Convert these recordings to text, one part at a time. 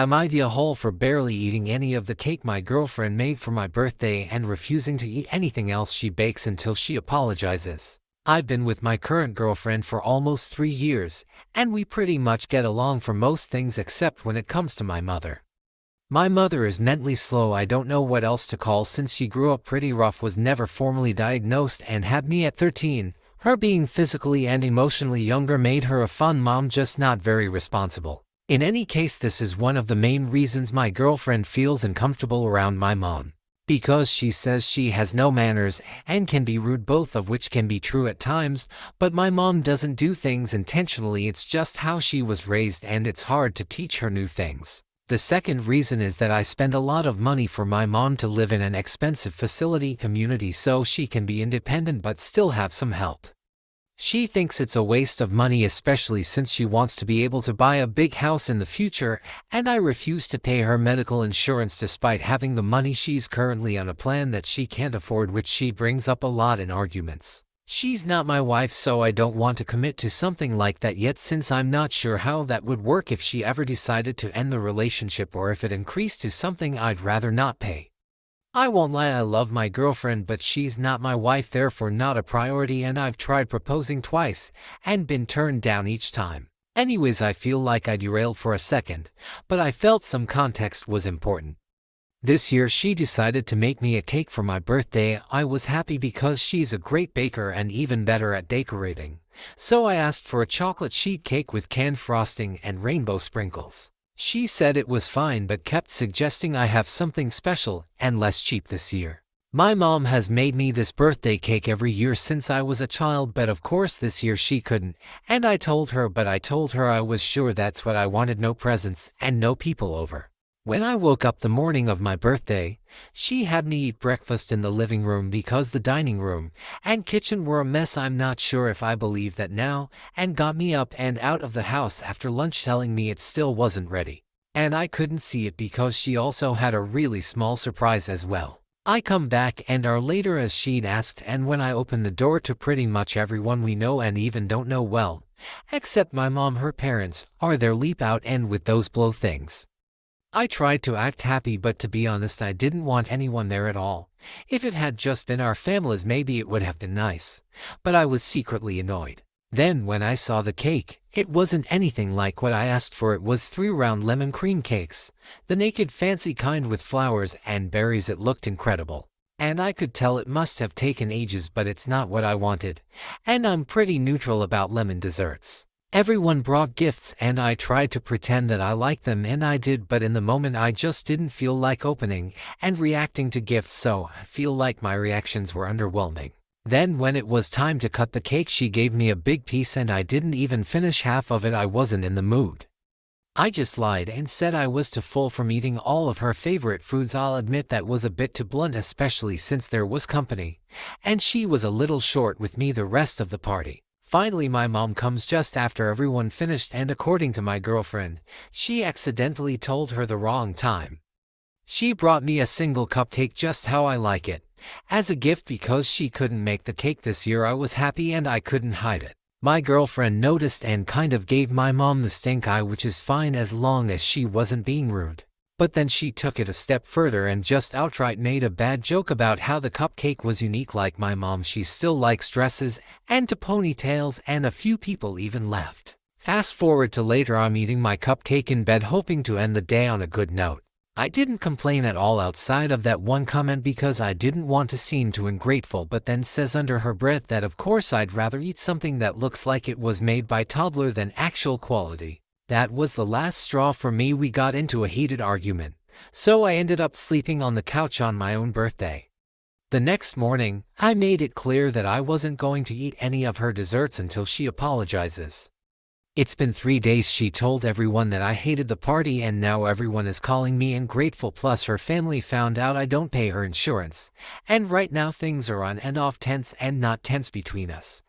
Am I the a-hole for barely eating any of the cake my girlfriend made for my birthday and refusing to eat anything else she bakes until she apologizes? I've been with my current girlfriend for almost 3 years, and we pretty much get along for most things except when it comes to my mother. My mother is mentally slow. I don't know what else to call since she grew up pretty rough, was never formally diagnosed, and had me at 13. Her being physically and emotionally younger made her a fun mom, just not very responsible. In any case, this is one of the main reasons my girlfriend feels uncomfortable around my mom. Because she says she has no manners and can be rude, both of which can be true at times, but my mom doesn't do things intentionally. It's just how she was raised, and it's hard to teach her new things. The second reason is that I spend a lot of money for my mom to live in an expensive facility community so she can be independent but still have some help. She thinks it's a waste of money, especially since she wants to be able to buy a big house in the future, and I refuse to pay her medical insurance despite having the money. She's currently on a plan that she can't afford, which she brings up a lot in arguments. She's not my wife, so I don't want to commit to something like that yet, since I'm not sure how that would work if she ever decided to end the relationship, or if it increased to something I'd rather not pay. I won't lie, I love my girlfriend, but she's not my wife, therefore not a priority, and I've tried proposing twice and been turned down each time. Anyways, I feel like I derailed for a second, but I felt some context was important. This year she decided to make me a cake for my birthday. I was happy because she's a great baker and even better at decorating, so I asked for a chocolate sheet cake with canned frosting and rainbow sprinkles. She said it was fine but kept suggesting I have something special and less cheap this year. My mom has made me this birthday cake every year since I was a child, but of course this year she couldn't, and I told her I was sure that's what I wanted, no presents and no people over. When I woke up the morning of my birthday, she had me eat breakfast in the living room because the dining room and kitchen were a mess. I'm not sure if I believe that now, and got me up and out of the house after lunch, telling me it still wasn't ready. And I couldn't see it because she also had a really small surprise as well. I come back an hour later as she'd asked, and when I opened the door to pretty much everyone we know and even don't know well, except my mom, her parents are there, leap out and with those blow things. I tried to act happy, but to be honest, I didn't want anyone there at all. If it had just been our families, maybe it would have been nice, but I was secretly annoyed. Then when I saw the cake, it wasn't anything like what I asked for. It was 3 round lemon cream cakes, the naked fancy kind with flowers and berries. It looked incredible, and I could tell it must have taken ages, but it's not what I wanted, and I'm pretty neutral about lemon desserts. Everyone brought gifts and I tried to pretend that I liked them, and I did, but in the moment I just didn't feel like opening and reacting to gifts, so I feel like my reactions were underwhelming. Then when it was time to cut the cake, she gave me a big piece and I didn't even finish half of it. I wasn't in the mood. I just lied and said I was too full from eating all of her favorite foods. I'll admit that was a bit too blunt, especially since there was company, and she was a little short with me the rest of the party. Finally, my mom comes just after everyone finished, and according to my girlfriend, she accidentally told her the wrong time. She brought me a single cupcake, just how I like it, as a gift because she couldn't make the cake this year. I was happy and I couldn't hide it. My girlfriend noticed and kind of gave my mom the stink eye, which is fine as long as she wasn't being rude. But then she took it a step further and just outright made a bad joke about how the cupcake was unique. Like my mom, she still likes dresses and to ponytails, and a few people even laughed. Fast forward to later, I'm eating my cupcake in bed, hoping to end the day on a good note. I didn't complain at all outside of that one comment because I didn't want to seem too ungrateful, but then says under her breath that of course I'd rather eat something that looks like it was made by toddler than actual quality. That was the last straw for me. We got into a heated argument, so I ended up sleeping on the couch on my own birthday. The next morning, I made it clear that I wasn't going to eat any of her desserts until she apologizes. It's been 3 days. She told everyone that I hated the party, and now everyone is calling me ungrateful. Plus her family found out I don't pay her insurance, and right now things are on and off, tense and not tense between us.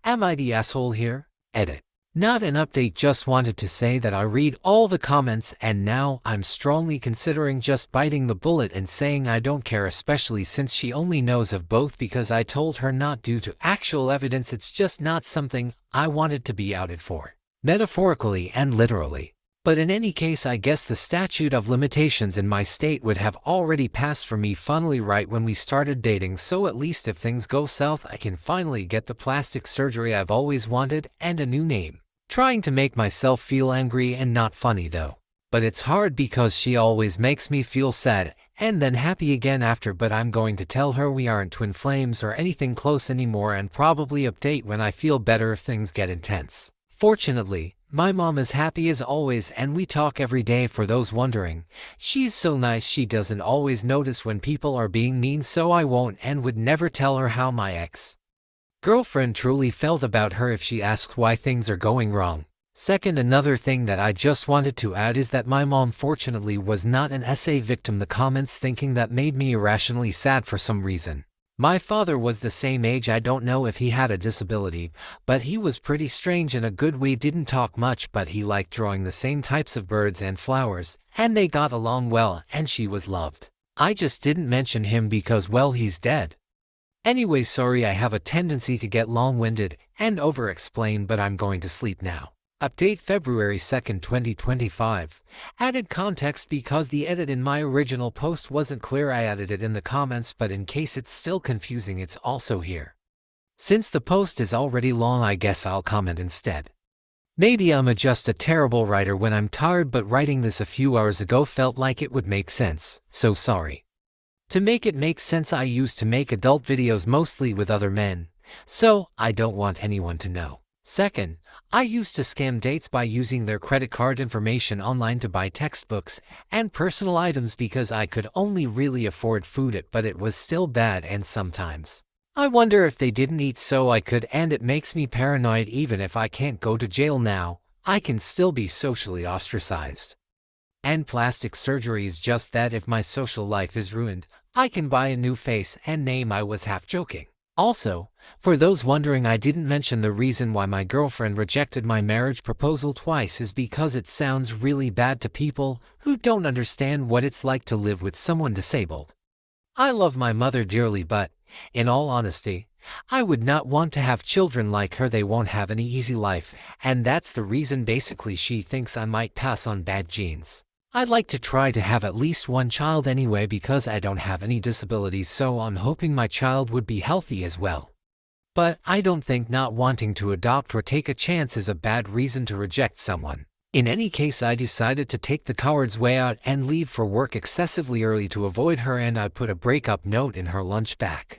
Am I the asshole here? Edit. Not an update, just wanted to say that I read all the comments and now I'm strongly considering just biting the bullet and saying I don't care, especially since she only knows of both because I told her not due to actual evidence. It's just not something I wanted to be outed for, metaphorically and literally. But in any case, I guess the statute of limitations in my state would have already passed for me finally right when we started dating, so at least if things go south I can finally get the plastic surgery I've always wanted and a new name. Trying to make myself feel angry and not funny though. But it's hard because she always makes me feel sad and then happy again after, but I'm going to tell her we aren't twin flames or anything close anymore and probably update when I feel better if things get intense. Fortunately, my mom is happy as always and we talk every day. For those wondering, she's so nice she doesn't always notice when people are being mean, so I won't and would never tell her how my ex-girlfriend truly felt about her if she asks why things are going wrong. Second, another thing that I just wanted to add is that my mom fortunately was not an SA victim. The comments thinking that made me irrationally sad for some reason. My father was the same age. I don't know if he had a disability, but he was pretty strange in a good way. Didn't talk much, but he liked drawing the same types of birds and flowers, and they got along well, and she was loved. I just didn't mention him because, well, he's dead. Anyway, sorry, I have a tendency to get long-winded and over-explain, but I'm going to sleep now. Update February 2nd, 2025. Added context because the edit in my original post wasn't clear. I added it in the comments, but in case it's still confusing, it's also here. Since the post is already long, I guess I'll comment instead. Maybe I'm just a terrible writer when I'm tired, but writing this a few hours ago felt like it would make sense, so sorry. To make it make sense, I used to make adult videos mostly with other men, so I don't want anyone to know. Second, I used to scam dates by using their credit card information online to buy textbooks and personal items because I could only really afford food, but it was still bad, and sometimes I wonder if they didn't eat so I could, and it makes me paranoid. Even if I can't go to jail now, I can still be socially ostracized. And plastic surgery is just that. If my social life is ruined, I can buy a new face and name. I was half joking. Also, for those wondering, I didn't mention the reason why my girlfriend rejected my marriage proposal twice is because it sounds really bad to people who don't understand what it's like to live with someone disabled. I love my mother dearly, but, in all honesty, I would not want to have children like her. They won't have any easy life, and that's the reason. Basically, she thinks I might pass on bad genes. I'd like to try to have at least one child anyway because I don't have any disabilities, so I'm hoping my child would be healthy as well. But I don't think not wanting to adopt or take a chance is a bad reason to reject someone. In any case, I decided to take the coward's way out and leave for work excessively early to avoid her, and I put a breakup note in her lunch bag.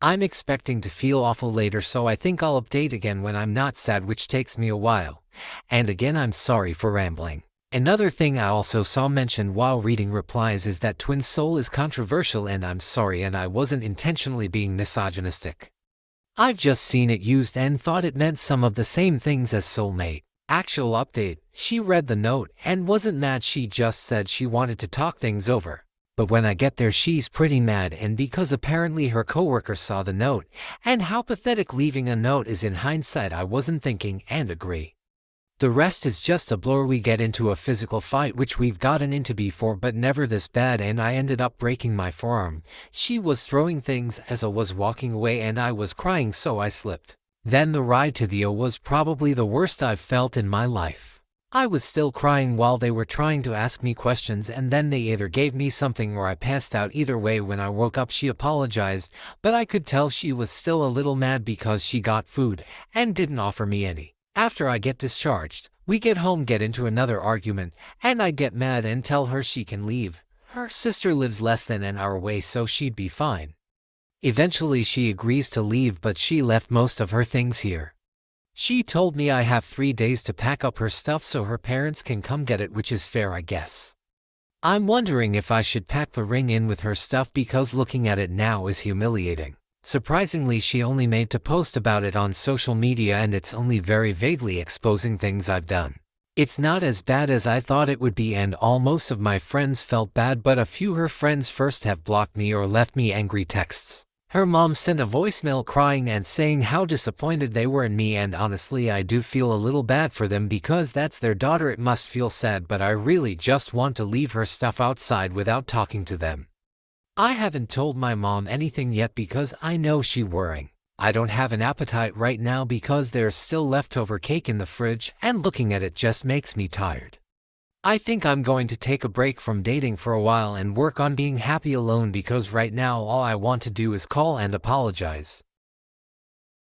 I'm expecting to feel awful later, so I think I'll update again when I'm not sad, which takes me a while. And again, I'm sorry for rambling. Another thing I also saw mentioned while reading replies is that twin soul is controversial, and I'm sorry, and I wasn't intentionally being misogynistic. I've just seen it used and thought it meant some of the same things as soulmate. Actual update, she read the note and wasn't mad. She just said she wanted to talk things over. But when I get there, she's pretty mad, and because apparently her coworker saw the note, and how pathetic leaving a note is in hindsight, I wasn't thinking, and agree. The rest is just a blur. We get into a physical fight, which we've gotten into before, but never this bad, and I ended up breaking my forearm. She was throwing things as I was walking away, and I was crying, so I slipped. Then the ride to the O was probably the worst I've felt in my life. I was still crying while they were trying to ask me questions, and then they either gave me something or I passed out. Either way, when I woke up, she apologized, but I could tell she was still a little mad because she got food and didn't offer me any. After I get discharged, we get home, get into another argument, and I get mad and tell her she can leave. Her sister lives less than an hour away, so she'd be fine. Eventually she agrees to leave, but she left most of her things here. She told me I have 3 days to pack up her stuff so her parents can come get it, which is fair, I guess. I'm wondering if I should pack the ring in with her stuff because looking at it now is humiliating. Surprisingly, she only made to post about it on social media, and it's only very vaguely exposing things I've done. It's not as bad as I thought it would be, and all most of my friends felt bad, but a few her friends first have blocked me or left me angry texts. Her mom sent a voicemail crying and saying how disappointed they were in me, and honestly I do feel a little bad for them because that's their daughter. It must feel sad, but I really just want to leave her stuff outside without talking to them. I haven't told my mom anything yet because I know she's worrying. I don't have an appetite right now because there's still leftover cake in the fridge, and looking at it just makes me tired. I think I'm going to take a break from dating for a while and work on being happy alone because right now all I want to do is call and apologize.